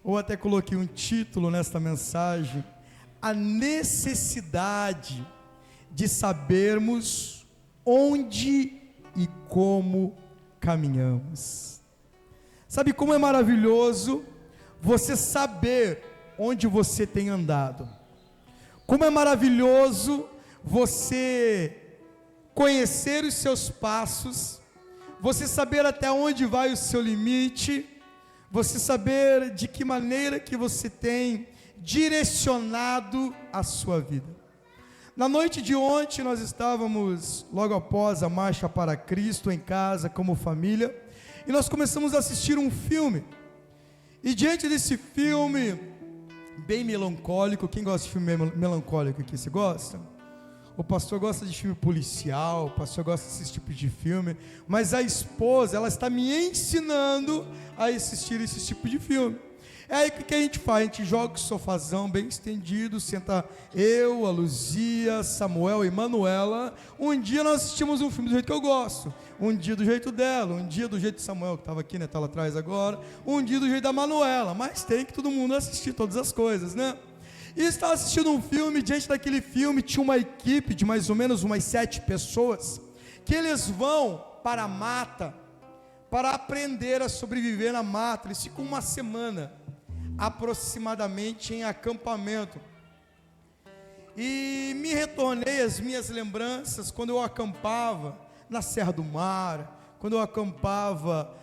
ou até coloquei um título nesta mensagem: a necessidade de sabermos onde e como caminhamos. Sabe como é maravilhoso você saber onde você tem andado? Como é maravilhoso você conhecer os seus passos, você saber até onde vai o seu limite, você saber de que maneira que você tem direcionado a sua vida. Na noite de ontem nós estávamos logo após a marcha para Cristo em casa como família, e nós começamos a assistir um filme. E diante desse filme bem melancólico, quem gosta de filme melancólico aqui, você gosta? O pastor gosta de filme policial, o pastor gosta desse tipo de filme, mas a esposa, ela está me ensinando a assistir esse tipo de filme. É aí que a gente faz, a gente joga o sofazão bem estendido, senta eu, a Luzia, Samuel e Manuela. Um dia nós assistimos um filme do jeito que eu gosto, um dia do jeito dela, um dia do jeito de Samuel, que estava aqui, né, está lá atrás agora, um dia do jeito da Manuela, mas tem que todo mundo assistir todas as coisas, né? E estava assistindo um filme, diante daquele filme tinha uma equipe de mais ou menos umas 7 pessoas, que eles vão para a mata, para aprender a sobreviver na mata. Eles ficam uma semana, aproximadamente, em acampamento. E me retornei às minhas lembranças, quando eu acampava na Serra do Mar, quando eu acampava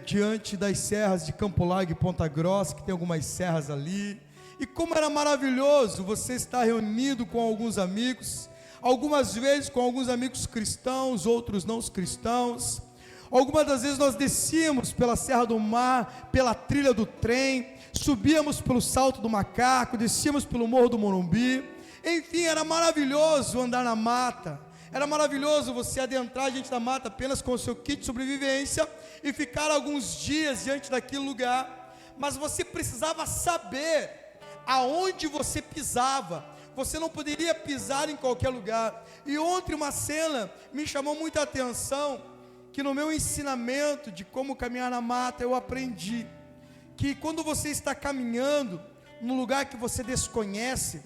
diante das serras de Campo Largo e Ponta Grossa, que tem algumas serras ali. E como era maravilhoso você estar reunido com alguns amigos, algumas vezes com alguns amigos cristãos, outros não cristãos. Algumas das vezes nós descíamos pela Serra do Mar, pela trilha do trem, subíamos pelo Salto do Macaco, descíamos pelo Morro do Morumbi. Enfim, era maravilhoso andar na mata, era maravilhoso você adentrar diante da mata apenas com o seu kit de sobrevivência e ficar alguns dias diante daquele lugar. Mas você precisava saber aonde você pisava, você não poderia pisar em qualquer lugar. E ontem uma cena me chamou muita atenção, que no meu ensinamento de como caminhar na mata, eu aprendi que quando você está caminhando num lugar que você desconhece,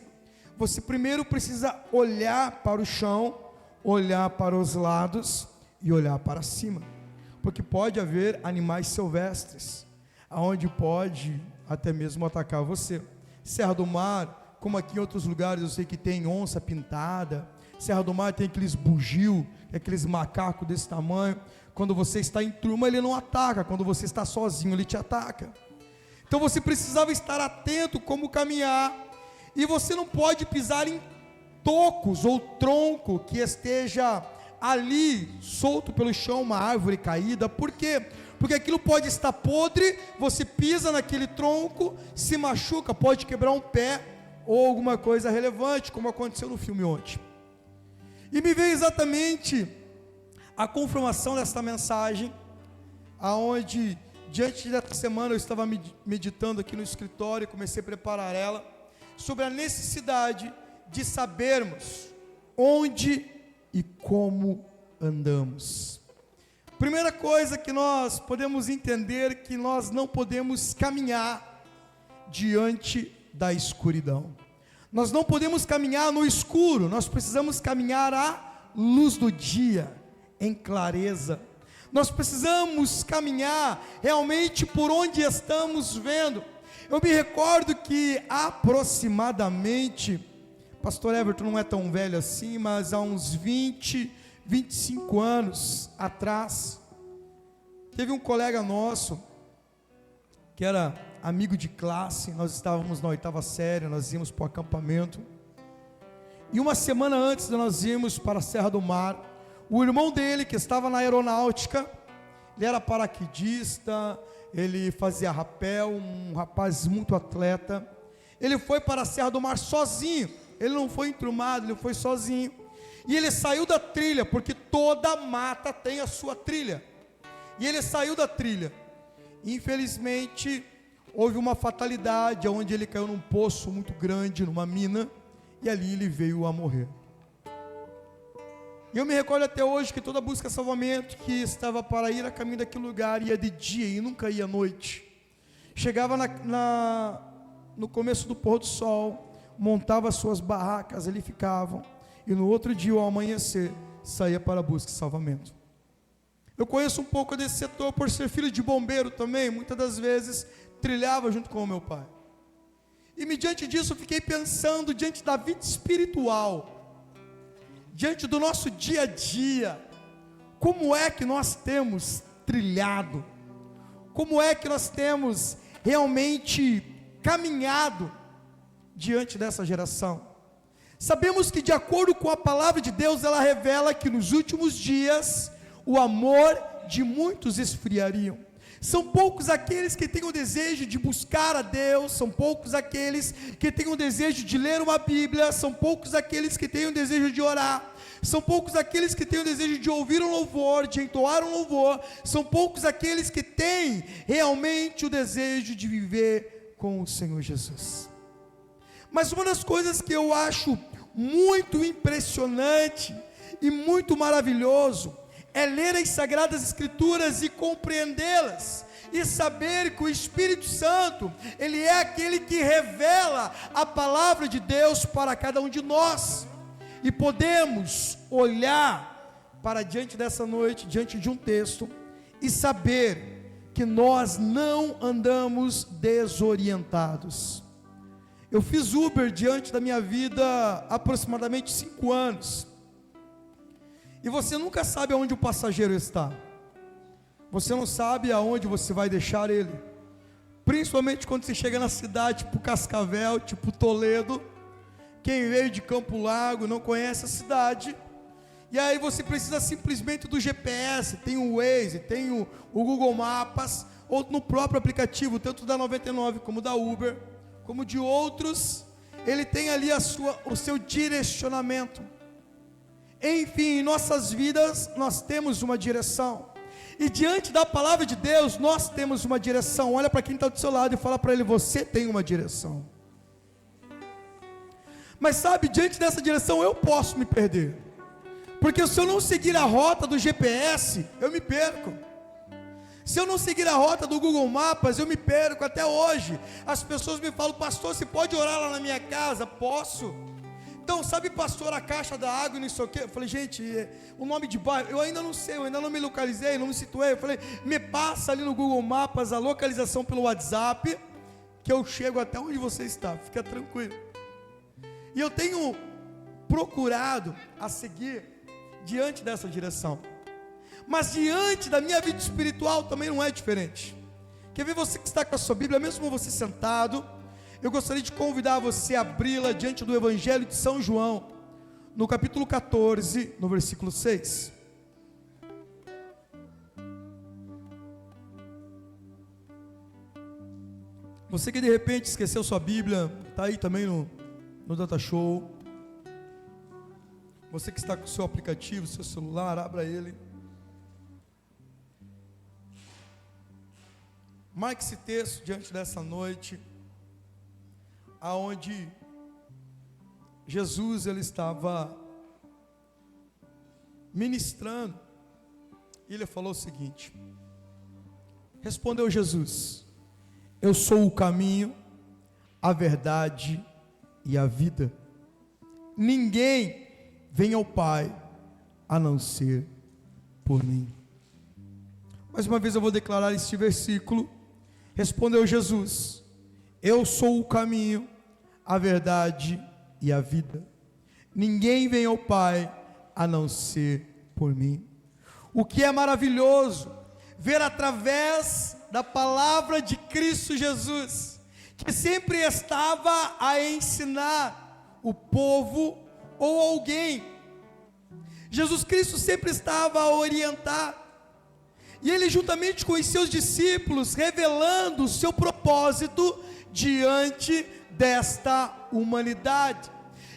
você primeiro precisa olhar para o chão, olhar para os lados e olhar para cima, porque pode haver animais silvestres, aonde pode até mesmo atacar você. Serra do Mar, como aqui em outros lugares eu sei que tem onça pintada. Serra do Mar tem aqueles bugio, aqueles macacos desse tamanho. Quando você está em turma ele não ataca, quando você está sozinho ele te ataca. Então você precisava estar atento como caminhar, e você não pode pisar em tocos ou tronco que esteja ali solto pelo chão, uma árvore caída. Por quê? Porque aquilo pode estar podre, você pisa naquele tronco, se machuca, pode quebrar um pé ou alguma coisa relevante, como aconteceu no filme ontem. E me veio exatamente a confirmação desta mensagem, aonde diante dessa semana eu estava meditando aqui no escritório e comecei a preparar ela, sobre a necessidade de sabermos onde e como andamos. Primeira coisa que nós podemos entender, que nós não podemos caminhar diante da escuridão. Nós não podemos caminhar no escuro, nós precisamos caminhar à luz do dia, em clareza. Nós precisamos caminhar realmente por onde estamos vendo. Eu me recordo que aproximadamente, pastor Everton não é tão velho assim, mas há uns 25 anos atrás, teve um colega nosso, que era amigo de classe, nós estávamos na 8ª série, nós íamos para o acampamento, e uma semana antes de nós irmos para a Serra do Mar, o irmão dele, que estava na aeronáutica, ele era paraquedista, ele fazia rapel, um rapaz muito atleta, ele foi para a Serra do Mar sozinho, ele não foi enturmado, ele foi sozinho. E ele saiu da trilha, porque toda mata tem a sua trilha. E ele saiu da trilha. Infelizmente, houve uma fatalidade, onde ele caiu num poço muito grande, numa mina, e ali ele veio a morrer. E eu me recordo até hoje que toda busca salvamento que estava para ir a caminho daquele lugar ia de dia e nunca ia à noite. chegava no começo do pôr do sol, montava suas barracas, ali ficavam, e no outro dia, ao amanhecer, saía para a busca de salvamento. Eu conheço um pouco desse setor por ser filho de bombeiro também, muitas das vezes trilhava junto com o meu pai. E mediante disso eu fiquei pensando, diante da vida espiritual, diante do nosso dia a dia, como é que nós temos trilhado, como é que nós temos realmente caminhado diante dessa geração. Sabemos que de acordo com a palavra de Deus, ela revela que nos últimos dias, o amor de muitos esfriariam. São poucos aqueles que têm o desejo de buscar a Deus, são poucos aqueles que têm o desejo de ler uma Bíblia, são poucos aqueles que têm o desejo de orar, são poucos aqueles que têm o desejo de ouvir um louvor, de entoar um louvor, são poucos aqueles que têm realmente o desejo de viver com o Senhor Jesus. Mas uma das coisas que eu acho muito impressionante e muito maravilhoso é ler as Sagradas Escrituras e compreendê-las, e saber que o Espírito Santo, ele é aquele que revela a palavra de Deus para cada um de nós, e podemos olhar para diante dessa noite, diante de um texto, e saber que nós não andamos desorientados. Eu fiz Uber diante da minha vida há aproximadamente 5 anos, e você nunca sabe aonde o passageiro está, você não sabe aonde você vai deixar ele, principalmente quando você chega na cidade, tipo Cascavel, tipo Toledo. Quem veio de Campo Largo não conhece a cidade, e aí você precisa simplesmente do GPS, tem o Waze, tem o Google Maps, ou no próprio aplicativo, tanto da 99 como da Uber, como de outros, ele tem ali o seu direcionamento. Enfim, em nossas vidas nós temos uma direção, e diante da palavra de Deus nós temos uma direção. Olha para quem está do seu lado e fala para ele: você tem uma direção. Mas sabe, diante dessa direção eu posso me perder, porque se eu não seguir a rota do GPS, eu me perco. Se eu não seguir a rota do Google Maps, eu me perco. Até hoje as pessoas me falam: pastor, você pode orar lá na minha casa? Posso. Então, sabe, pastor, a caixa da água e não sei o quê? Eu falei: gente, o nome de bairro, eu ainda não sei, eu ainda não me localizei, não me situei. Eu falei: me passa ali no Google Maps a localização pelo WhatsApp, que eu chego até onde você está, fica tranquilo. E eu tenho procurado a seguir diante dessa direção, mas diante da minha vida espiritual também não é diferente. Quer ver? Você que está com a sua Bíblia, mesmo você sentado, eu gostaria de convidar você a abri-la diante do Evangelho de São João, no capítulo 14, no versículo 6. Você que de repente esqueceu sua Bíblia, está aí também no Data Show. Você que está com o seu aplicativo, seu celular, abra ele. Marque esse texto diante dessa noite, aonde Jesus ele estava ministrando, e ele falou o seguinte: respondeu Jesus: eu sou o caminho, a verdade e a vida. Ninguém vem ao Pai a não ser por mim. Mais uma vez eu vou declarar este versículo. Respondeu Jesus: eu sou o caminho, a verdade e a vida. Ninguém vem ao Pai a não ser por mim. O que é maravilhoso ver através da palavra de Cristo Jesus, que sempre estava a ensinar o povo ou alguém. Jesus Cristo sempre estava a orientar, e ele juntamente com os seus discípulos, revelando o seu propósito diante desta humanidade.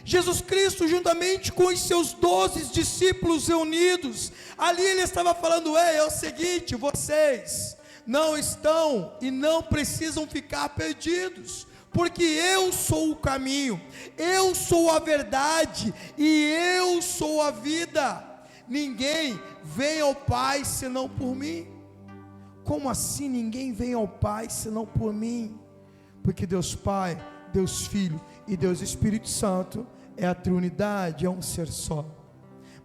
Jesus Cristo juntamente com os seus 12 discípulos reunidos, ali ele estava falando: é o seguinte, vocês não estão e não precisam ficar perdidos, porque eu sou o caminho, eu sou a verdade e eu sou a vida. Ninguém vem ao Pai senão por mim. como assim ninguém vem ao Pai senão por mim? Porque Deus Pai, Deus Filho e Deus Espírito Santo é a triunidade, é um ser só.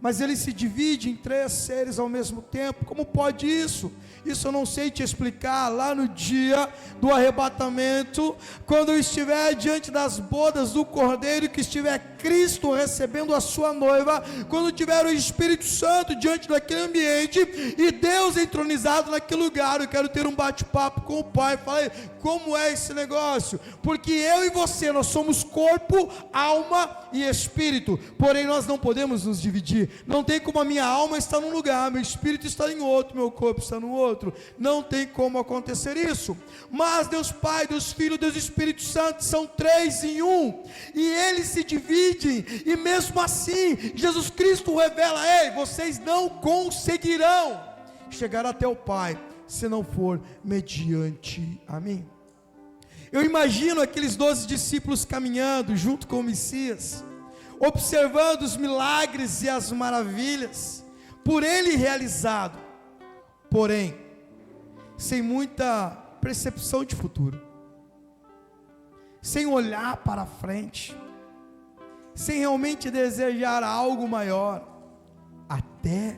Mas ele se divide em 3 seres ao mesmo tempo. Como pode isso? Isso eu não sei te explicar. Lá no dia do arrebatamento, quando eu estiver diante das bodas do Cordeiro, que estiver Cristo recebendo a sua noiva, quando tiver o Espírito Santo diante daquele ambiente e Deus entronizado naquele lugar, eu quero ter um bate-papo com o Pai. Falei, como é esse negócio? Porque eu e você, nós somos corpo, alma e espírito, porém nós não podemos nos dividir. Não tem como a minha alma estar num lugar, meu espírito está em outro, meu corpo está no outro. Não tem como acontecer isso. Mas Deus Pai, Deus Filho, Deus Espírito Santo são 3 em 1, e eles se dividem, e mesmo assim Jesus Cristo revela: ei, vocês não conseguirão chegar até o Pai se não for mediante a mim. Eu imagino aqueles 12 discípulos caminhando junto com o Messias, observando os milagres e as maravilhas por ele realizado, porém sem muita percepção de futuro, sem olhar para frente, sem realmente desejar algo maior até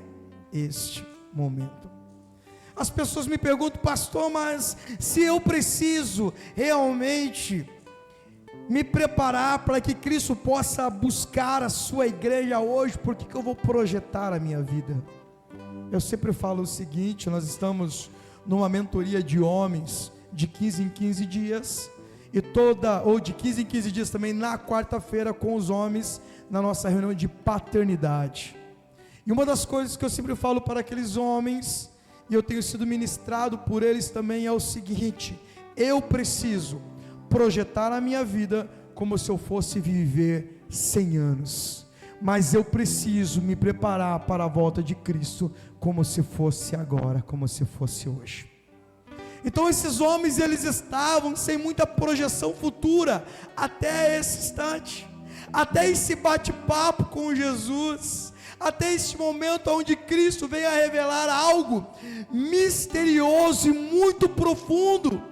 este momento. As pessoas me perguntam: pastor, mas se eu preciso realmente me preparar para que Cristo possa buscar a sua igreja hoje, por que eu vou projetar a minha vida? Eu sempre falo o seguinte: nós estamos numa mentoria de homens de 15 em 15 dias, ou de 15 em 15 dias também na quarta-feira com os homens, na nossa reunião de paternidade. E uma das coisas que eu sempre falo para aqueles homens, e eu tenho sido ministrado por eles também, é o seguinte: eu preciso projetar a minha vida como se eu fosse viver 100 anos, mas eu preciso me preparar para a volta de Cristo como se fosse agora, como se fosse hoje. Então esses homens, eles estavam sem muita projeção futura até esse instante, até esse bate-papo com Jesus, até este momento onde Cristo vem a revelar algo misterioso e muito profundo,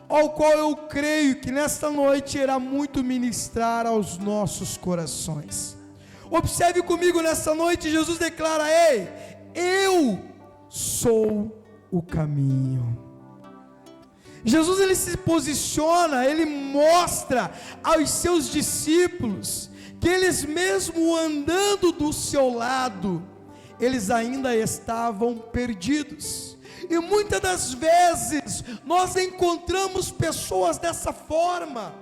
ao qual eu creio que nesta noite irá muito ministrar aos nossos corações. Observe comigo, nesta noite Jesus declara: ei, eu sou o caminho. Jesus, ele se posiciona, ele mostra aos seus discípulos que eles, mesmo andando do seu lado, eles ainda estavam perdidos. E muitas das vezes nós encontramos pessoas dessa forma.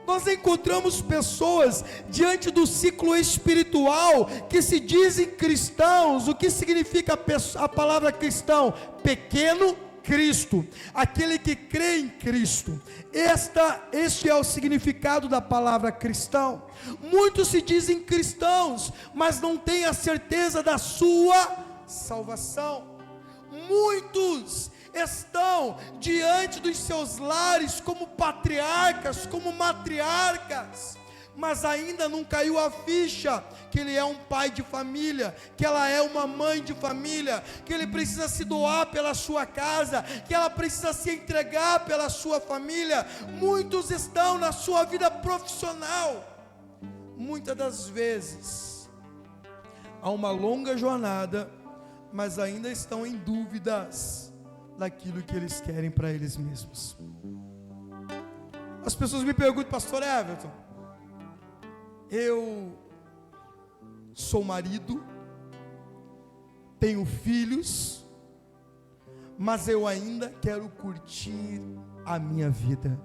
Nós encontramos pessoas diante do ciclo espiritual que se dizem cristãos. O que significa a palavra cristão? Pequeno Cristo, aquele que crê em Cristo. Este é o significado da palavra cristão. Muitos se dizem cristãos, mas não têm a certeza da sua salvação. Muitos estão diante dos seus lares como patriarcas, como matriarcas, mas ainda não caiu a ficha que ele é um pai de família, que ela é uma mãe de família, que ele precisa se doar pela sua casa, que ela precisa se entregar pela sua família. Muitos estão na sua vida profissional, muitas das vezes há uma longa jornada, mas ainda estão em dúvidas daquilo que eles querem para eles mesmos. As pessoas me perguntam: pastor Everton, eu sou marido, tenho filhos, mas eu ainda quero curtir a minha vida.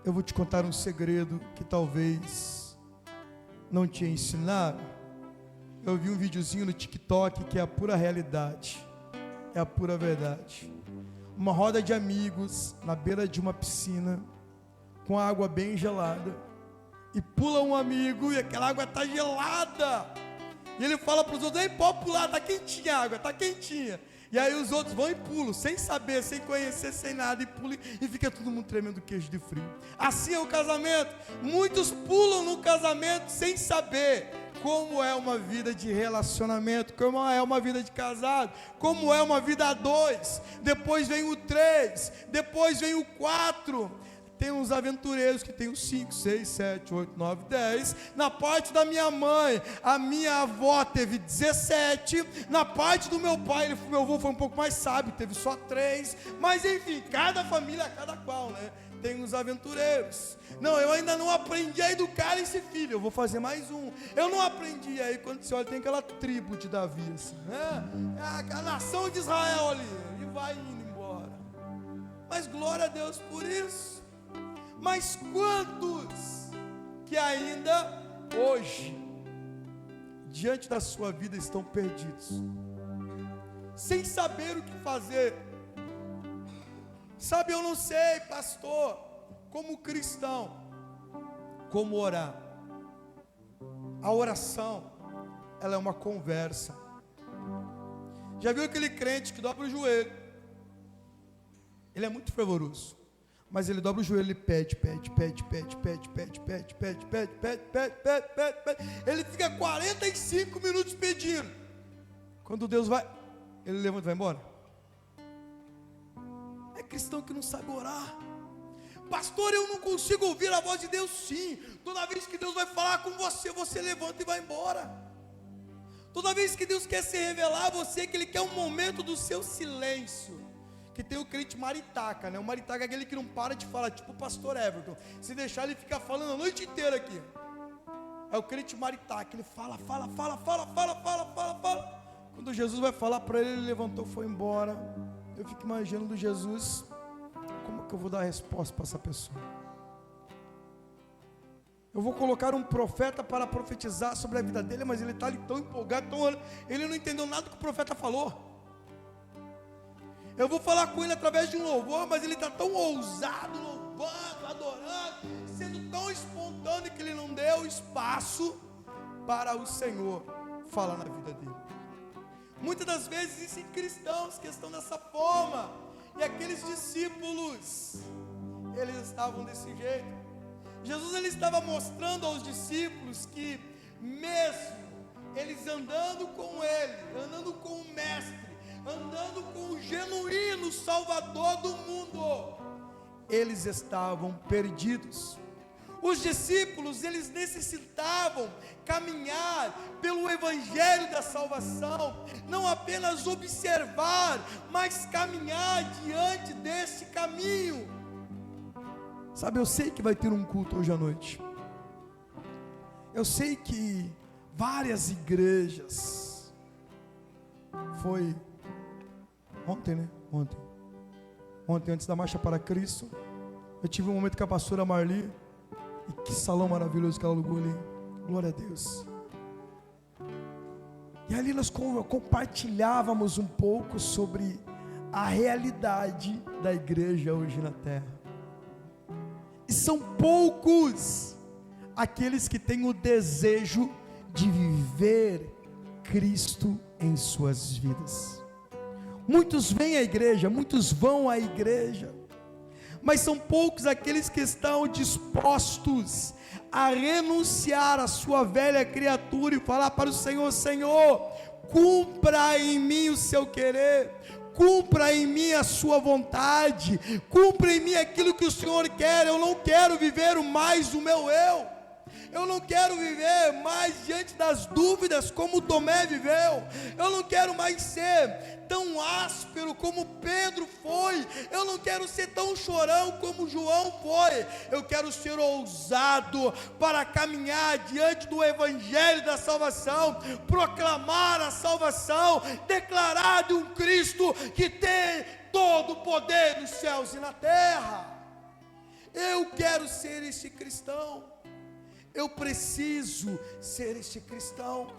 Eu vou te contar um segredo que talvez não te ensinaram. Eu vi um videozinho no TikTok que é a pura realidade, é a pura verdade. Uma roda de amigos na beira de uma piscina, com a água bem gelada, e pula um amigo e aquela água está gelada, e ele fala para os outros: ei, pode pular, está quentinha a água, está quentinha. E aí os outros vão e pulam, sem saber, sem conhecer, sem nada, e pulam, e fica todo mundo tremendo queijo de frio. Assim é o casamento. Muitos pulam no casamento sem saber como é uma vida de relacionamento, como é uma vida de casado, como é uma vida a dois. Depois vem o 3, depois vem o 4. Tem uns aventureiros que tem os 5, 6, 7, 8, 9, 10. Na parte da minha mãe, a minha avó teve 17. Na parte do meu pai, meu avô foi um pouco mais sábio, teve só 3. Mas enfim, cada família, cada qual, né? Tem uns aventureiros. Não, eu ainda não aprendi a educar esse filho, eu vou fazer mais um. Eu não aprendi. Aí quando você olha, tem aquela tribo de Davi, assim, né? A nação de Israel ali, e vai indo embora. Mas glória a Deus por isso. Mas quantos que ainda hoje, diante da sua vida, estão perdidos, sem saber o que fazer? Sabe, eu não sei, pastor, como cristão, como orar. A oração, ela é uma conversa. Já viu aquele crente que dobra o joelho? Ele é muito fervoroso. Mas ele dobra o joelho, ele pede. Ele fica 45 minutos pedindo. Quando Deus vai, ele levanta e vai embora. É cristão que não sabe orar. Pastor, eu não consigo ouvir a voz de Deus. Sim, toda vez que Deus vai falar com você, você levanta e vai embora. Toda vez que Deus quer se revelar a você, que Ele quer um momento do seu silêncio. Que tem o crente maritaca, né? O maritaca é aquele que não para de falar, tipo o pastor Everton. Se deixar, ele fica falando a noite inteira aqui. É o crente maritaca, ele fala. Quando Jesus vai falar para ele, ele levantou, foi embora. Eu fico imaginando Jesus, como que eu vou dar a resposta para essa pessoa? Eu vou colocar um profeta para profetizar sobre a vida dele, mas ele está ali tão empolgado, ele não entendeu nada que o profeta falou. Eu vou falar com ele através de um louvor, mas ele está tão ousado, louvando, adorando, sendo tão espontâneo que ele não deu espaço para o Senhor falar na vida dele. Muitas das vezes existem cristãos que estão dessa forma, e aqueles discípulos, eles estavam desse jeito. Jesus, ele estava mostrando aos discípulos que mesmo eles andando com ele, andando com o mestre, andando com o genuíno Salvador do mundo, eles estavam perdidos. Os discípulos, eles necessitavam caminhar pelo evangelho da salvação, não apenas observar, mas caminhar diante desse caminho. Sabe, eu sei que vai ter um culto hoje à noite. Eu sei que várias igrejas, foi ontem, né? Ontem, antes da Marcha para Cristo, eu tive um momento com a pastora Marli, e que salão maravilhoso que ela alugou ali, glória a Deus. E ali nós compartilhávamos um pouco sobre a realidade da igreja hoje na terra. E são poucos aqueles que têm o desejo de viver Cristo em suas vidas. Muitos vêm à igreja, muitos vão à igreja, mas são poucos aqueles que estão dispostos a renunciar à sua velha criatura e falar para o Senhor: Senhor, cumpra em mim o seu querer, cumpra em mim a sua vontade, cumpra em mim aquilo que o Senhor quer. Eu não quero viver mais o meu eu não quero viver mais diante das dúvidas como Tomé viveu, eu não quero mais ser tão áspero como Pedro foi, eu não quero ser tão chorão como João foi, eu quero ser ousado para caminhar diante do evangelho da salvação, proclamar a salvação, declarar de um Cristo que tem todo o poder nos céus e na terra. Eu quero ser esse cristão. Eu preciso ser este cristão.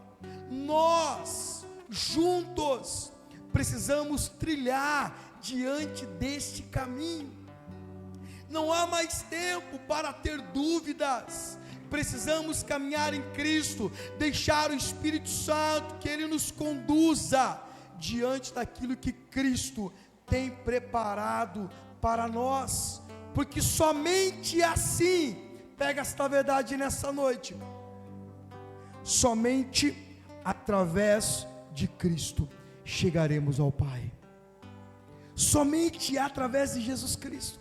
Nós, juntos, precisamos trilhar diante deste caminho. Não há mais tempo para ter dúvidas. Precisamos caminhar em Cristo, deixar o Espírito Santo que Ele nos conduza diante daquilo que Cristo tem preparado para nós, porque somente assim, pega esta verdade nessa noite, somente através de Cristo chegaremos ao Pai, somente através de Jesus Cristo.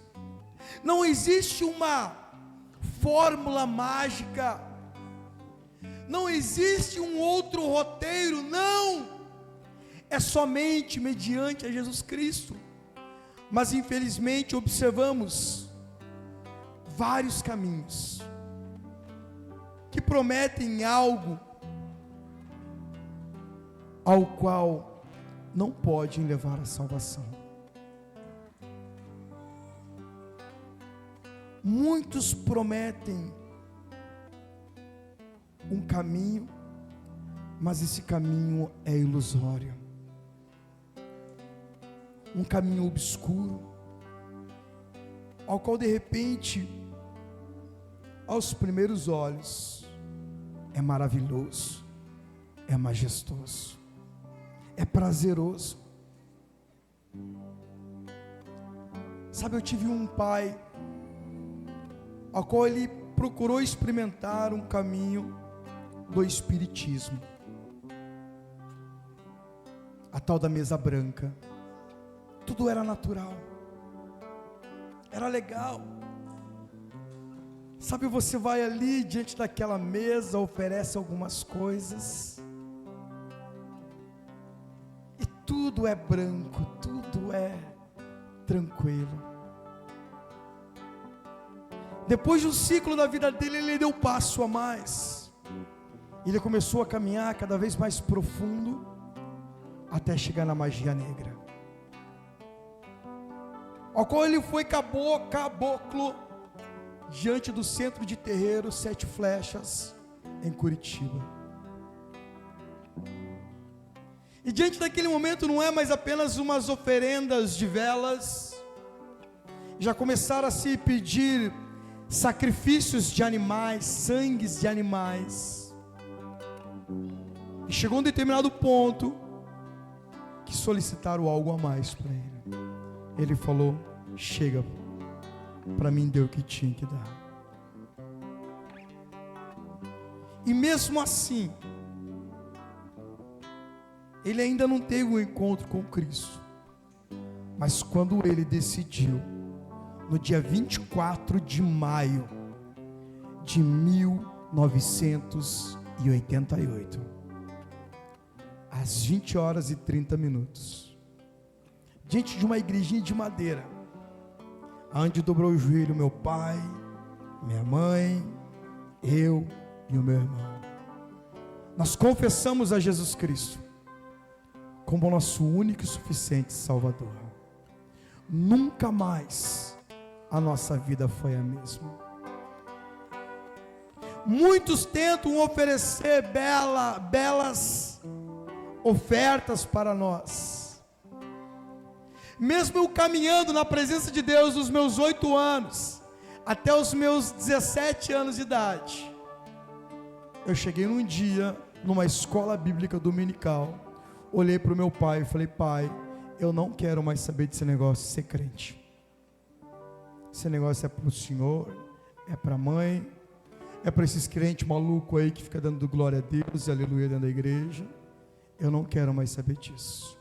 Não existe uma fórmula mágica, não existe um outro roteiro, não, é somente mediante a Jesus Cristo. Mas infelizmente observamos vários caminhos que prometem algo ao qual não podem levar à salvação. Muitos prometem um caminho, mas esse caminho é ilusório, um caminho obscuro, ao qual de repente, aos primeiros olhos, é maravilhoso, é majestoso, é prazeroso. Sabe, eu tive um pai, ao qual ele procurou experimentar um caminho do espiritismo, a tal da mesa branca. Tudo era natural, era legal. Sabe, você vai ali diante daquela mesa, oferece algumas coisas, e tudo é branco, tudo é tranquilo. Depois de um ciclo da vida dele, ele deu um passo a mais. Ele começou a caminhar cada vez mais profundo, até chegar na magia negra, ao qual ele foi caboclo diante do centro de terreiro Sete Flechas, em Curitiba. E diante daquele momento não é mais apenas umas oferendas de velas, já começaram a se pedir sacrifícios de animais, sangues de animais, e chegou um determinado ponto que solicitaram algo a mais para ele. Ele falou: chega, para mim deu o que tinha que dar. E mesmo assim, ele ainda não teve um encontro com Cristo, mas quando ele decidiu, no dia 24 de maio de 1988, às 20 horas e 30 minutos, diante de uma igrejinha de madeira, onde dobrou o joelho meu pai, minha mãe, eu e o meu irmão, nós confessamos a Jesus Cristo como nosso único e suficiente Salvador. Nunca mais a nossa vida foi a mesma. Muitos tentam oferecer belas ofertas para nós. Mesmo eu caminhando na presença de Deus dos meus 8 anos até os meus 17 anos de idade, eu cheguei num dia numa escola bíblica dominical, olhei para o meu pai e falei: pai, eu não quero mais saber desse negócio de ser crente. Esse negócio é para o senhor, é para a mãe, é para esses crentes malucos aí que fica dando glória a Deus e aleluia dentro da igreja. Eu não quero mais saber disso.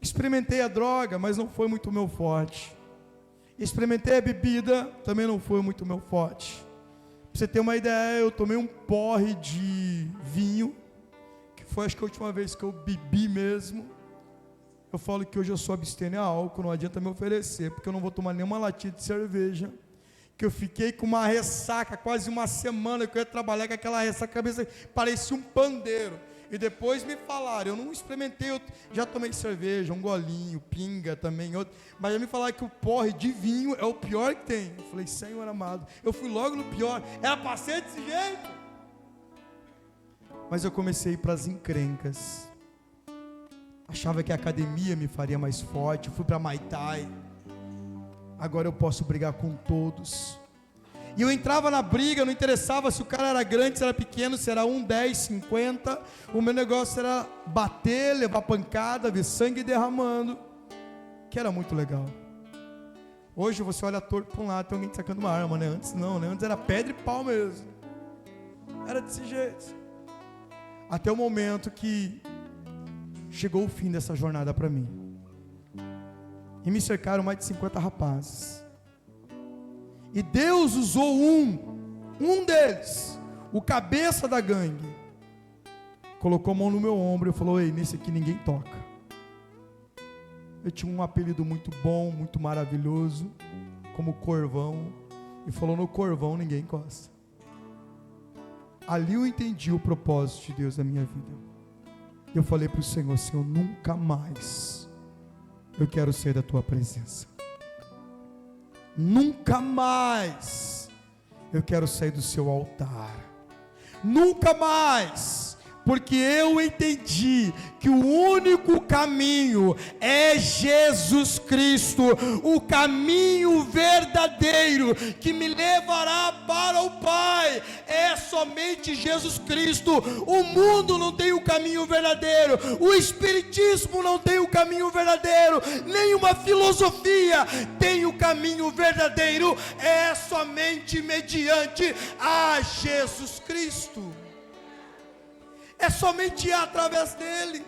Experimentei a droga, mas não foi muito meu forte. Experimentei a bebida, também não foi muito meu forte. Para você ter uma ideia, eu tomei um porre de vinho, que foi acho que a última vez que eu bebi mesmo. Eu falo que hoje eu sou abstêmio a álcool, não adianta me oferecer, porque eu não vou tomar nenhuma latinha de cerveja, que eu fiquei com uma ressaca, quase uma semana, que eu ia trabalhar com aquela ressaca, a cabeça parecia um pandeiro. E depois me falaram, eu não experimentei, eu já tomei cerveja, um golinho, pinga também, outro, mas já me falaram que o porre de vinho é o pior que tem. Eu falei: Senhor amado, eu fui logo no pior, era para ser desse jeito. Mas eu comecei a ir para as encrencas, achava que a academia me faria mais forte, fui para Muay Thai, agora eu posso brigar com todos. E eu entrava na briga, não interessava se o cara era grande, se era pequeno, se era 1, 10, 50. O meu negócio era bater, levar pancada, ver sangue derramando, que era muito legal. Hoje você olha torto para um lado, tem alguém sacando uma arma, né? Antes não, né? Antes era pedra e pau mesmo. Era desse jeito. Até o momento que chegou o fim dessa jornada para mim. E me cercaram mais de 50 rapazes. E Deus usou um deles, o cabeça da gangue, colocou a mão no meu ombro e falou: ei, nesse aqui ninguém toca. Eu tinha um apelido muito bom, muito maravilhoso, como Corvão, e falou: no Corvão ninguém encosta. Ali eu entendi o propósito de Deus na minha vida. Eu falei para o Senhor: Senhor, nunca mais eu quero sair da tua presença. Nunca mais eu quero sair do seu altar. Nunca mais, porque eu entendi que o único caminho é Jesus Cristo, o caminho verdadeiro que me levará para o Pai é somente Jesus Cristo. O mundo não tem o caminho verdadeiro, o Espiritismo não tem o caminho verdadeiro, nenhuma filosofia tem o caminho verdadeiro, é somente mediante a Jesus Cristo. É somente através dele.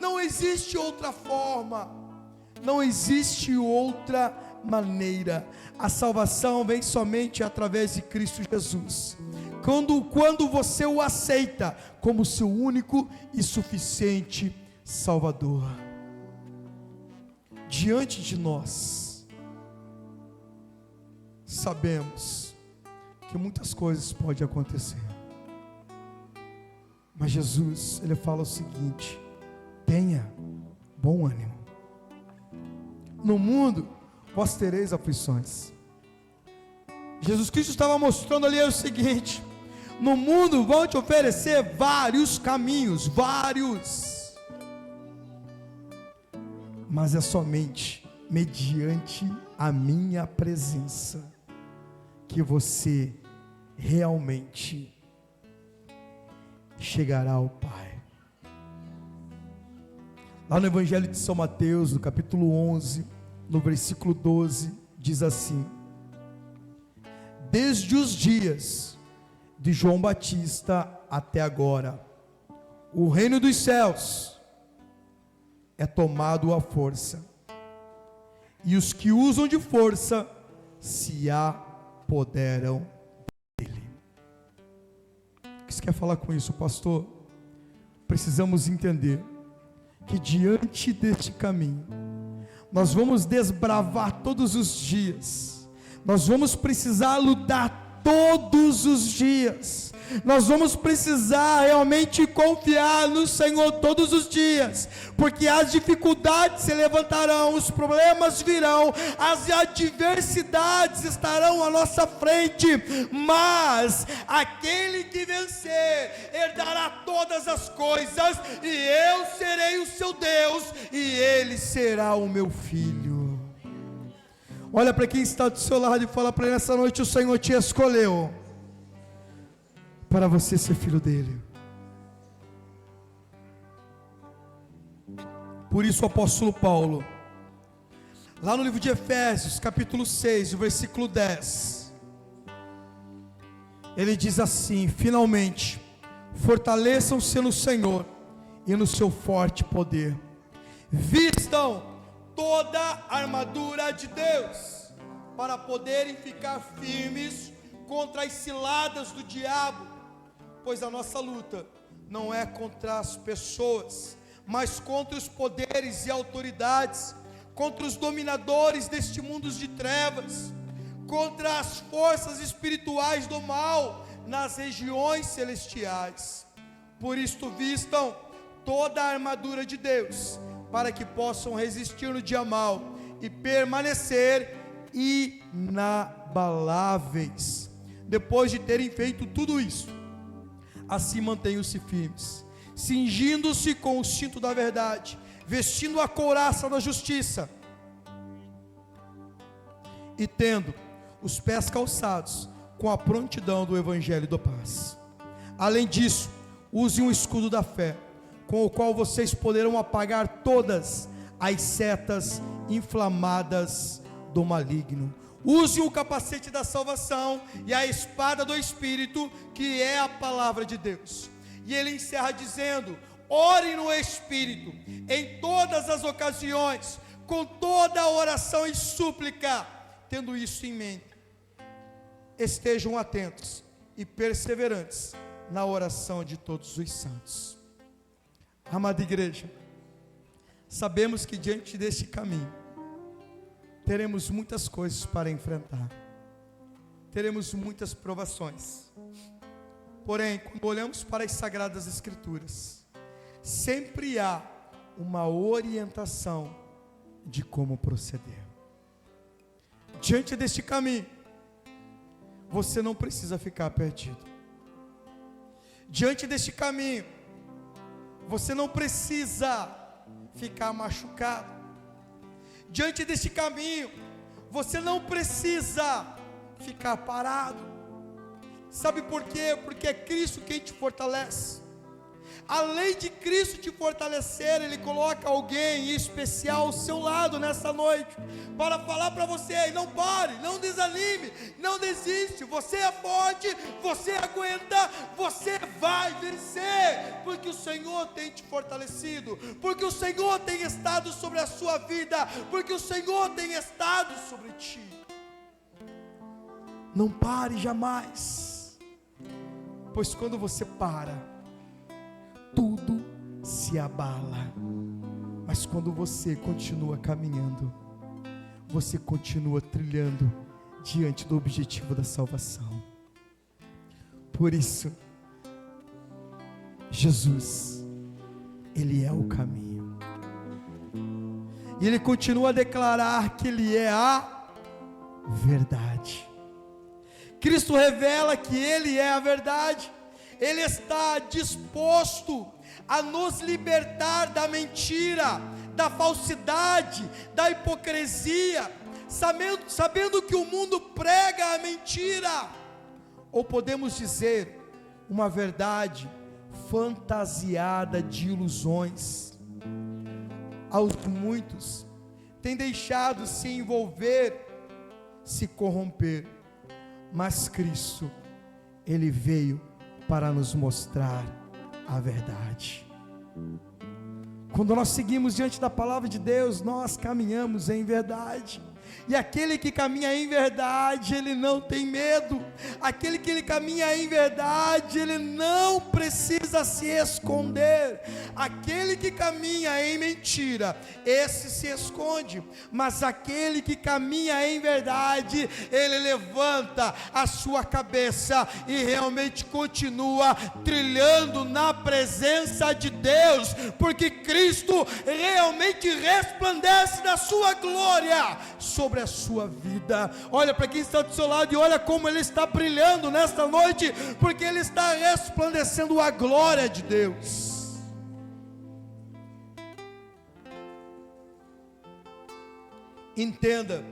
Não existe outra forma. Não existe outra maneira. A salvação vem somente através de Cristo Jesus. Quando você o aceita como seu único e suficiente Salvador. Diante de nós, sabemos que muitas coisas podem acontecer. Mas Jesus, ele fala o seguinte: tenha bom ânimo. No mundo vós tereis aflições. Jesus Cristo estava mostrando ali o seguinte: no mundo vão te oferecer vários caminhos, vários. Mas é somente mediante a minha presença que você realmente chegará ao Pai. Lá no Evangelho de São Mateus, no capítulo 11, no versículo 12, diz assim: desde os dias de João Batista até agora, o reino dos céus é tomado à força, e os que usam de força se apoderam dele. O que você quer falar com isso, pastor? Precisamos entender que diante deste caminho, nós vamos desbravar todos os dias, nós vamos precisar lutar todos os dias, nós vamos precisar realmente confiar no Senhor todos os dias, porque as dificuldades se levantarão, os problemas virão, as adversidades estarão à nossa frente, mas aquele que vencer herdará todas as coisas, e eu serei o seu Deus, e ele será o meu filho. Olha para quem está do seu lado e fala para ele: nessa noite o Senhor te escolheu para você ser filho dele. Por isso o apóstolo Paulo, lá no livro de Efésios, capítulo 6, o versículo 10, ele diz assim: finalmente, fortaleçam-se no Senhor e no seu forte poder, vistam toda a armadura de Deus, para poderem ficar firmes contra as ciladas do diabo, pois a nossa luta não é contra as pessoas, mas contra os poderes e autoridades, contra os dominadores deste mundo de trevas, contra as forças espirituais do mal nas regiões celestiais. Por isto vistam toda a armadura de Deus, para que possam resistir no dia mau e permanecer inabaláveis. Depois de terem feito tudo isso, assim mantenham-se firmes, cingindo-se com o cinto da verdade, vestindo a couraça da justiça, e tendo os pés calçados com a prontidão do evangelho da paz. Além disso, use um escudo da fé, com o qual vocês poderão apagar todas as setas inflamadas do maligno. Use o capacete da salvação e a espada do Espírito, que é a palavra de Deus. E ele encerra dizendo: orem no Espírito, em todas as ocasiões, com toda a oração e súplica. Tendo isso em mente, estejam atentos e perseverantes na oração de todos os santos. Amada igreja, sabemos que diante deste caminho teremos muitas coisas para enfrentar, teremos muitas provações. Porém, quando olhamos para as Sagradas Escrituras, sempre há uma orientação de como proceder. Diante deste caminho, você não precisa ficar perdido. Diante deste caminho, você não precisa ficar machucado. Diante deste caminho, você não precisa ficar parado. Sabe por quê? Porque é Cristo quem te fortalece. Além de Cristo te fortalecer, Ele coloca alguém especial ao seu lado nessa noite, para falar para você: não pare, não desanime, não desiste, você é forte, você aguenta, você vai vencer, porque o Senhor tem te fortalecido, porque o Senhor tem estado sobre a sua vida, porque o Senhor tem estado sobre ti. Não pare jamais, pois quando você para, tudo se abala. Mas quando você continua caminhando, você continua trilhando diante do objetivo da salvação. Por isso, Jesus, Ele é o caminho. E Ele continua a declarar que Ele é a verdade. Cristo revela que Ele é a verdade. Ele está disposto a nos libertar da mentira, da falsidade, da hipocrisia, sabendo que o mundo prega a mentira, ou podemos dizer, uma verdade fantasiada de ilusões. Aos muitos têm deixado se envolver, se corromper, mas Cristo, Ele veio para nos mostrar a verdade. Quando nós seguimos diante da palavra de Deus, nós caminhamos em verdade. E aquele que caminha em verdade, ele não tem medo. Aquele que ele caminha em verdade, ele não precisa se esconder. Aquele que caminha em mentira, esse se esconde. Mas aquele que caminha em verdade, ele levanta a sua cabeça e realmente continua trilhando na presença de Deus, porque Cristo realmente resplandece da sua glória sobre a sua vida. Olha para quem está do seu lado e olha como ele está brilhando nesta noite, porque ele está resplandecendo a glória de Deus. Entenda,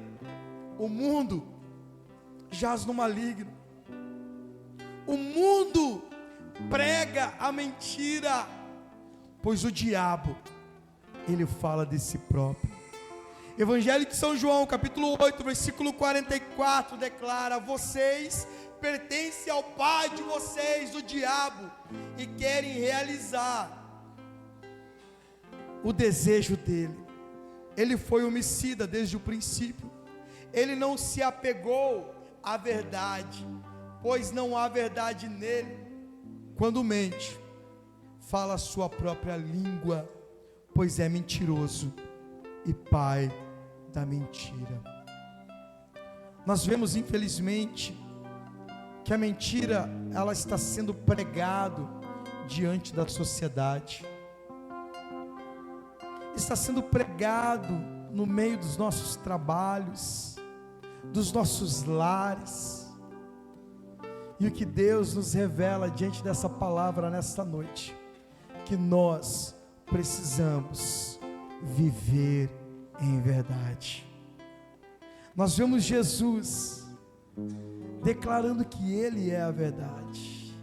o mundo jaz no maligno, o mundo prega a mentira, pois o diabo, ele fala de si próprio. Evangelho de São João, capítulo 8, versículo 44, declara: vocês pertencem ao pai de vocês, o diabo, e querem realizar o desejo dele. Ele foi homicida desde o princípio, ele não se apegou à verdade, pois não há verdade nele. Quando mente, fala a sua própria língua, pois é mentiroso e pai da mentira. Nós vemos, infelizmente, que a mentira, ela está sendo pregado diante da sociedade, está sendo pregado no meio dos nossos trabalhos, dos nossos lares. E o que Deus nos revela diante dessa palavra nesta noite, que nós precisamos viver em verdade. Nós vemos Jesus declarando que Ele é a verdade.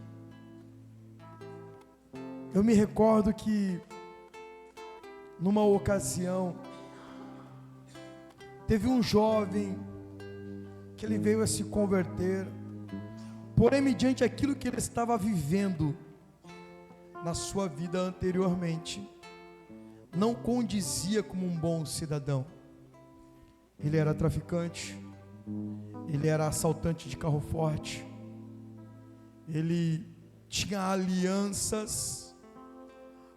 Eu me recordo que, numa ocasião, teve um jovem que ele veio a se converter, porém, mediante aquilo que ele estava vivendo na sua vida anteriormente, não condizia como um bom cidadão. Ele era traficante, ele era assaltante de carro forte, ele tinha alianças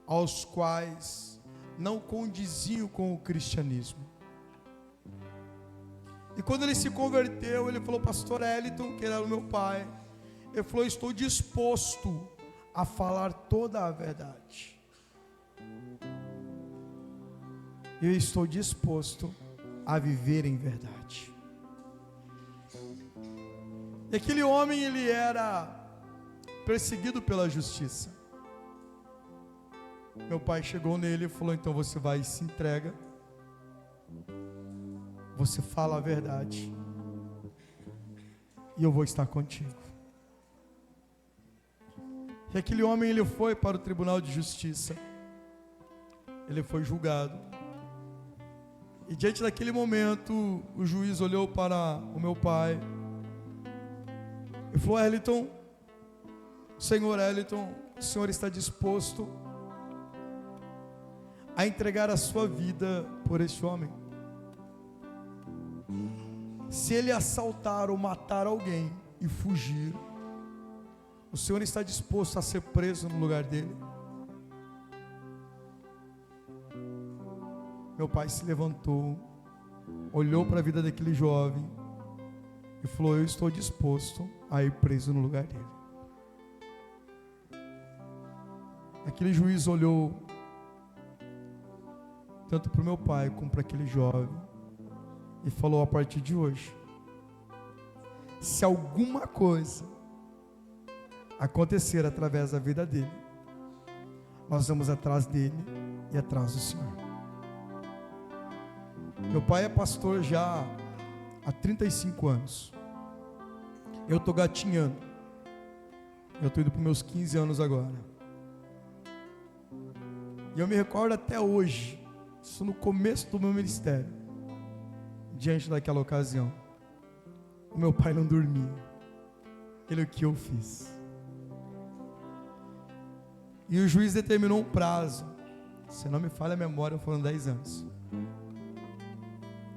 aos quais não condiziam com o cristianismo. E quando ele se converteu, ele falou: pastor Eliton, que era o meu pai, ele falou: estou disposto a falar toda a verdade. Eu estou disposto a viver em verdade. E aquele homem, ele era perseguido pela justiça. Meu pai chegou nele e falou: então você vai e se entrega, você fala a verdade, e eu vou estar contigo. E aquele homem, ele foi para o tribunal de justiça, ele foi julgado, e diante daquele momento, o juiz olhou para o meu pai e falou: Eliton, senhor Eliton, o senhor está disposto a entregar a sua vida por este homem? Se ele assaltar ou matar alguém e fugir, o senhor está disposto a ser preso no lugar dele? Meu pai se levantou, olhou para a vida daquele jovem e falou: eu estou disposto a ir preso no lugar dele. Aquele juiz olhou tanto para o meu pai como para aquele jovem e falou: a partir de hoje, se alguma coisa acontecer através da vida dele, nós vamos atrás dele e atrás do Senhor. Meu pai é pastor já há 35 anos. Eu estou gatinhando. Eu estou indo para os meus 15 anos agora. E eu me recordo até hoje, isso no começo do meu ministério, diante daquela ocasião, o meu pai não dormia. Ele, o que eu fiz? E o juiz determinou um prazo, se não me falha a memória, foram 10 anos.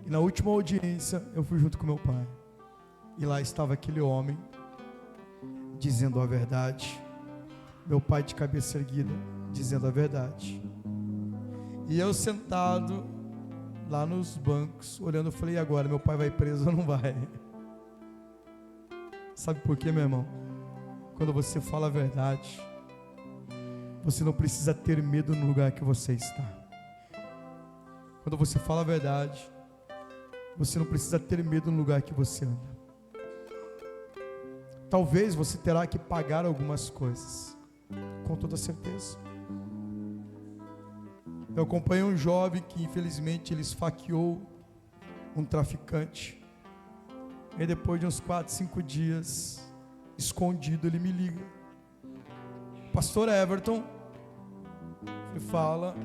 E na última audiência, eu fui junto com meu pai, e lá estava aquele homem, dizendo a verdade. Meu pai de cabeça erguida, dizendo a verdade. E eu sentado lá nos bancos, olhando, eu falei: e agora, meu pai vai preso ou não vai? Sabe por quê, meu irmão? Quando você fala a verdade, você não precisa ter medo no lugar que você está. Quando você fala a verdade, você não precisa ter medo no lugar que você anda. Talvez você terá que pagar algumas coisas, com toda certeza. Eu acompanhei um jovem que infelizmente ele esfaqueou um traficante. E depois de uns 4, 5 dias, escondido, ele me liga: pastor Everton, ele fala,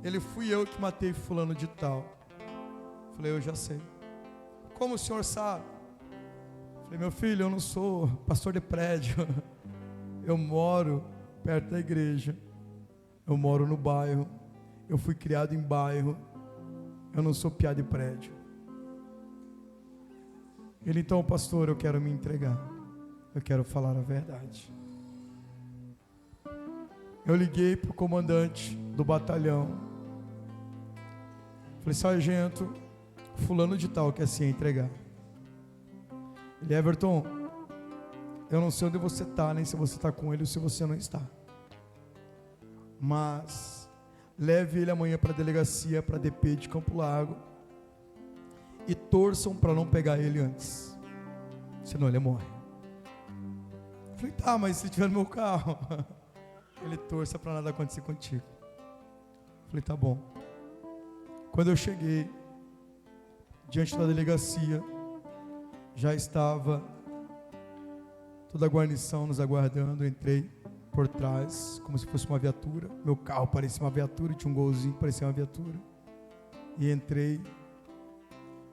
ele: fui eu que matei fulano de tal. Falei: eu já sei. Como o senhor sabe? Falei: meu filho, eu não sou pastor de prédio, eu moro perto da igreja, eu moro no bairro, eu fui criado em bairro, eu não sou piá de prédio. Ele: então, pastor, eu quero me entregar, eu quero falar a verdade. Eu liguei para o comandante do batalhão, falei: sargento, fulano de tal quer se entregar. Ele: Everton, eu não sei onde você está, nem se você está com ele ou se você não está, mas leve ele amanhã para a delegacia, para a DP de Campo Largo, e torçam para não pegar ele antes, senão ele morre. Eu falei: tá, mas se tiver no meu carro, ele: torça para nada acontecer contigo. Eu falei: tá bom. Quando eu cheguei diante da delegacia, Já estava toda a guarnição nos aguardando. Eu entrei por trás, como se fosse uma viatura. Meu carro parecia uma viatura, tinha um golzinho que parecia uma viatura. E entrei,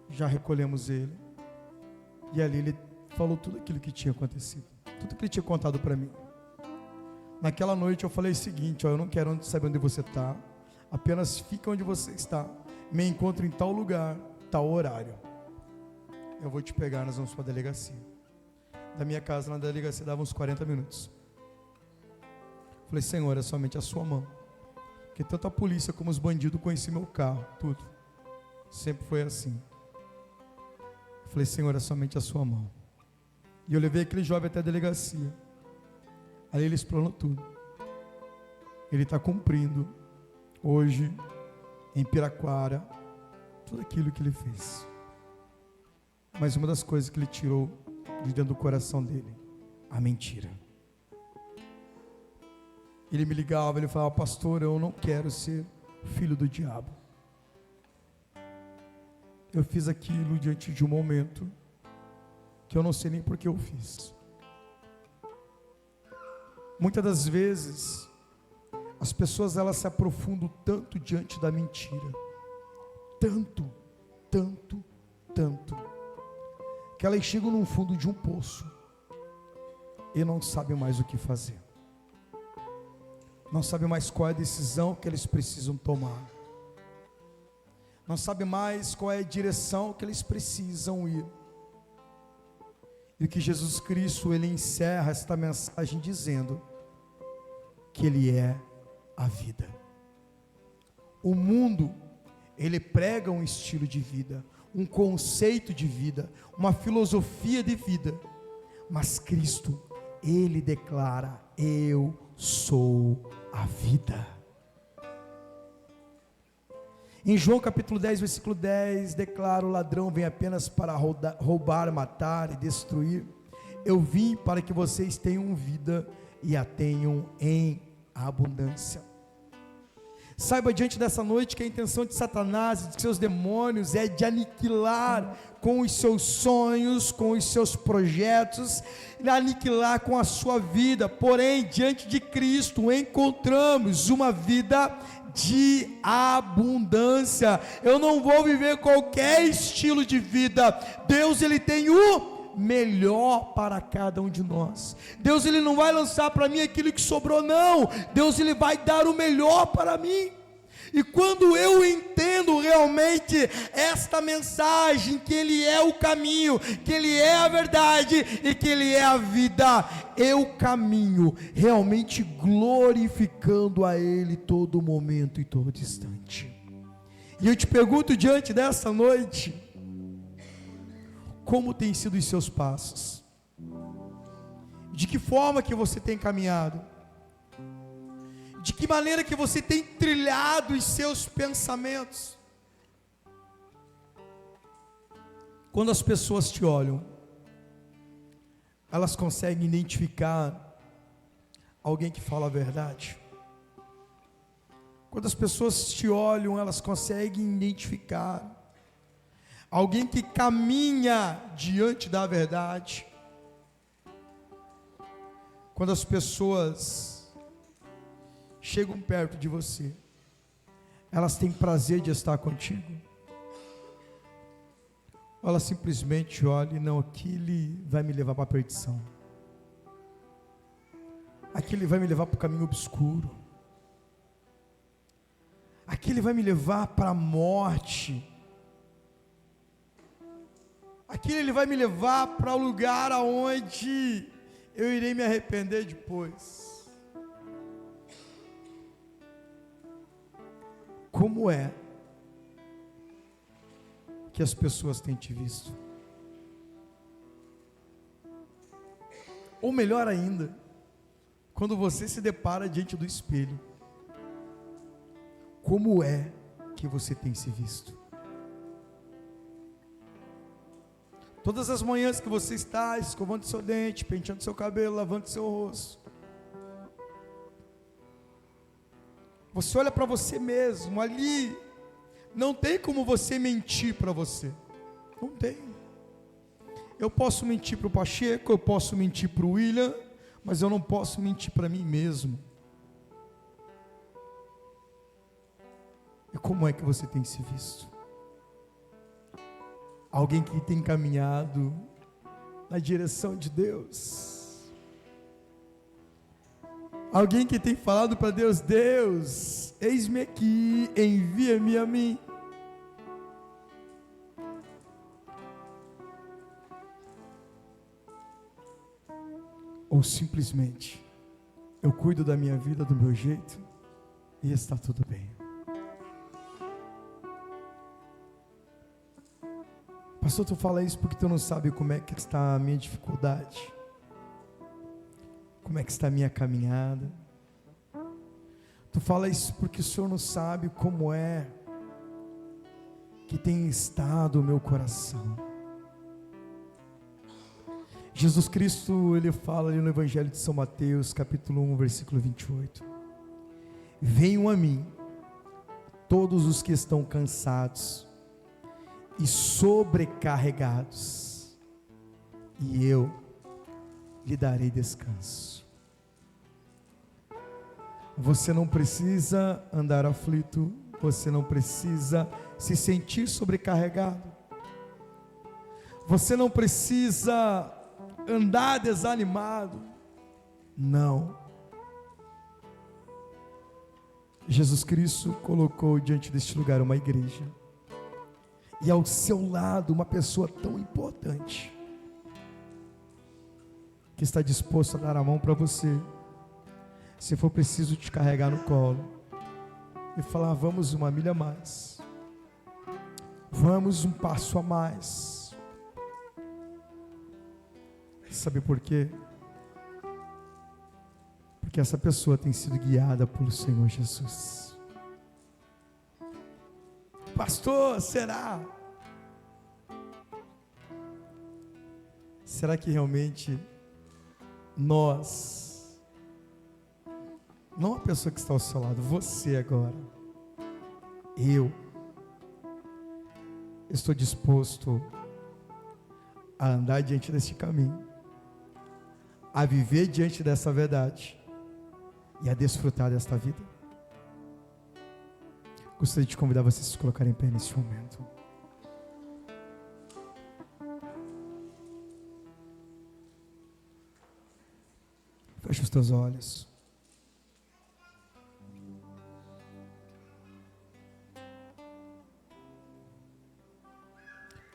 já recolhemos ele. E ali ele falou tudo aquilo que tinha acontecido, tudo que ele tinha contado para mim. Naquela noite eu falei o seguinte: eu não quero saber onde você está, apenas fica onde você está, me encontre em tal lugar, tal horário, eu vou te pegar, nós vamos para a delegacia. Da minha casa na delegacia dava uns 40 minutos. Falei: Senhor, é somente a sua mão, porque tanto a polícia como os bandidos conheciam meu carro, tudo, sempre foi assim. Falei: Senhor, é somente a sua mão. E eu levei aquele jovem até a delegacia. Aí ele explanou tudo. Ele está cumprindo hoje em Piraquara tudo aquilo que ele fez. Mas uma das coisas que ele tirou de dentro do coração dele, a mentira. Ele me ligava, ele falava: pastor, eu não quero ser filho do diabo. Eu fiz aquilo diante de um momento que eu não sei nem por que eu fiz. Muitas das vezes as pessoas, elas se aprofundam tanto diante da mentira, tanto, que elas chegam no fundo de um poço e não sabem mais o que fazer, não sabem mais qual é a decisão que eles precisam tomar, não sabem mais qual é a direção que eles precisam ir. E que Jesus Cristo, ele encerra esta mensagem dizendo que ele é a vida. O mundo, ele prega um estilo de vida, um conceito de vida, uma filosofia de vida, mas Cristo, ele declara: eu sou a vida. Em João capítulo 10, versículo 10, declara: o ladrão vem apenas para roubar, matar e destruir. Eu vim para que vocês tenham vida e a tenham em abundância. Saiba diante dessa noite que a intenção de Satanás e de seus demônios é de aniquilar com os seus sonhos, com os seus projetos, aniquilar com a sua vida. Porém, diante de Cristo encontramos uma vida de abundância. Eu não vou viver qualquer estilo de vida. Deus, ele tem o melhor para cada um de nós. Deus, ele não vai lançar para mim aquilo que sobrou, não. Deus, ele vai dar o melhor para mim. E quando eu entendo realmente esta mensagem, que ele é o caminho, que ele é a verdade e que ele é a vida, eu caminho realmente glorificando a ele todo momento e todo instante. E eu te pergunto diante dessa noite: como têm sido os seus passos? De que forma que você tem caminhado? De que maneira que você tem trilhado os seus pensamentos? Quando as pessoas te olham, elas conseguem identificar alguém que fala a verdade? Quando as pessoas te olham, elas conseguem identificar alguém que caminha diante da verdade? Quando as pessoas chegam perto de você, elas têm prazer de estar contigo? Ou elas simplesmente olham: não, aquele vai me levar para a perdição, aquele vai me levar para o caminho obscuro, aquele vai me levar para a morte, aquele ele vai me levar para o lugar aonde eu irei me arrepender depois. Como é que as pessoas têm te visto? Ou melhor ainda, quando você se depara diante do espelho, como é que você tem se visto? Todas as manhãs que você está escovando seu dente, penteando seu cabelo, lavando seu rosto, você olha para você mesmo, ali não tem como você mentir para você, não tem. Eu posso mentir para o Pacheco, eu posso mentir para o William, mas eu não posso mentir para mim mesmo. E como é que você tem se visto? Alguém que tem caminhado na direção de Deus. Alguém que tem falado para Deus: Deus, eis-me aqui, envia-me a mim. Ou simplesmente, eu cuido da minha vida do meu jeito e está tudo bem. Pastor, tu fala isso porque tu não sabe como é que está a minha dificuldade, como é que está a minha caminhada. Tu fala isso porque o Senhor não sabe como é que tem estado o meu coração. Jesus Cristo, Ele fala ali no Evangelho de São Mateus, capítulo 1, versículo 28. Venham a mim, todos os que estão cansados e sobrecarregados, e eu lhe darei descanso. Você não precisa andar aflito, você não precisa se sentir sobrecarregado, você não precisa andar desanimado, não. Jesus Cristo colocou diante deste lugar uma igreja, e ao seu lado uma pessoa tão importante, que está disposto a dar a mão para você, se for preciso te carregar no colo, e falar: vamos uma milha a mais, vamos um passo a mais. Sabe por quê? Porque essa pessoa tem sido guiada pelo Senhor Jesus. Pastor, será? Será que realmente nós, não a pessoa que está ao seu lado, você agora, eu estou disposto a andar diante desse caminho, a viver diante dessa verdade e a desfrutar desta vida? Gostaria de convidar vocês a se colocarem em pé nesse momento. Feche os teus olhos.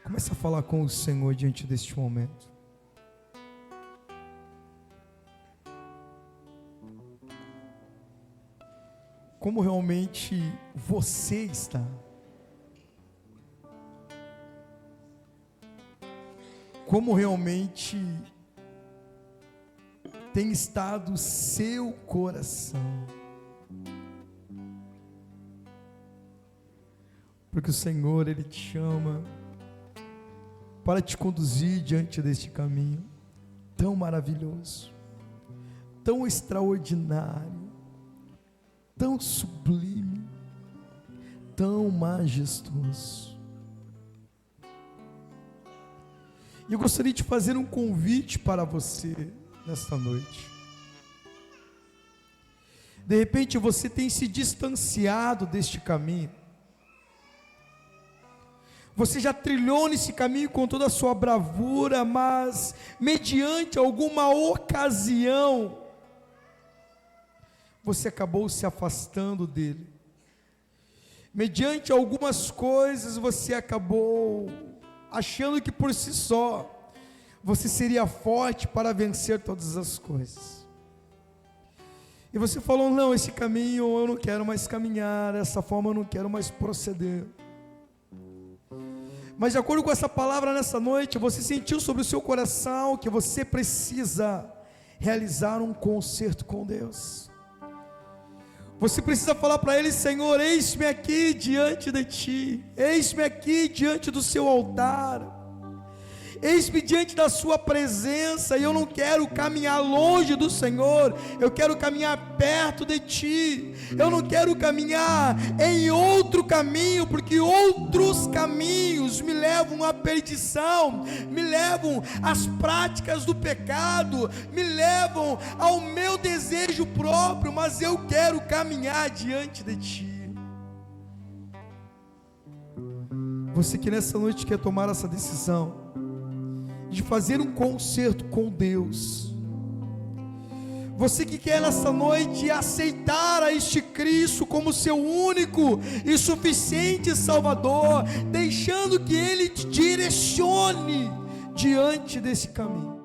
Comece a falar com o Senhor diante deste momento. Como realmente você está? Como realmente tem estado o seu coração? Porque o Senhor, Ele te chama para te conduzir diante deste caminho tão maravilhoso, tão extraordinário, tão sublime, tão majestoso. E eu gostaria de fazer um convite para você nesta noite. De repente você tem se distanciado deste caminho, você já trilhou nesse caminho com toda a sua bravura, mas mediante alguma ocasião, você acabou se afastando dele. Mediante algumas coisas, você acabou achando que por si só, você seria forte para vencer todas as coisas. E você falou: não, esse caminho eu não quero mais caminhar, dessa forma eu não quero mais proceder. Mas de acordo com essa palavra nessa noite, você sentiu sobre o seu coração que você precisa realizar um concerto com Deus. Você precisa falar para Ele: Senhor, eis-me aqui diante de Ti, eis-me aqui diante do Seu altar, Eis-me diante da sua presença, e eu não quero caminhar longe do Senhor, eu quero caminhar perto de ti. Eu não quero caminhar em outro caminho, porque outros caminhos me levam à perdição, me levam às práticas do pecado, me levam ao meu desejo próprio, mas eu quero caminhar diante de ti. Você que nessa noite quer tomar essa decisão de fazer um concerto com Deus, você que quer nessa noite aceitar a este Cristo como seu único e suficiente Salvador, deixando que Ele te direcione diante desse caminho,